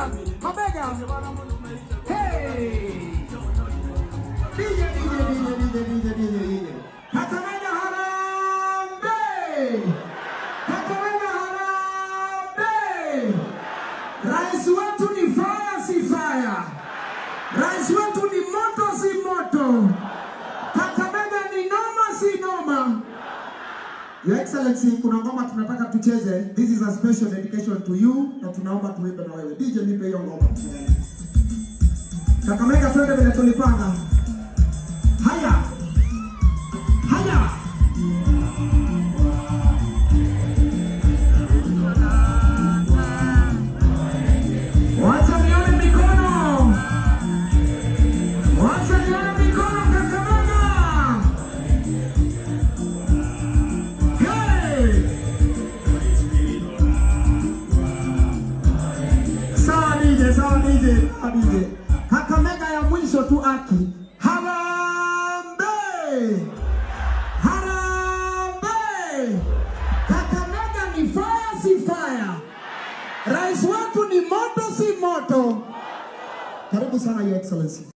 mabega, mabega. Hey! DJ. Kakamega Harambee! Kakamega Harambee! Rais wetu ni fire si fire. Rais wetu ni moto si moto. Kakamega ni noma si noma. Your Excellency, kuna ngoma tunataka tucheze. This is a special dedication to you na tunaomba tuimbe na wewe. DJ nipe hiyo ngoma. Kakamega twende vile tulipanga. Haya. Haya. Wacha nione mikono. Wacha nione mikono Kakamega. Hey! Sawa DJ. Kakamega ya mwisho tu aki. Harambee! Harambee! Kakamega ni fire si fire. Rais wetu ni moto si moto. Karibu sana Your Excellency.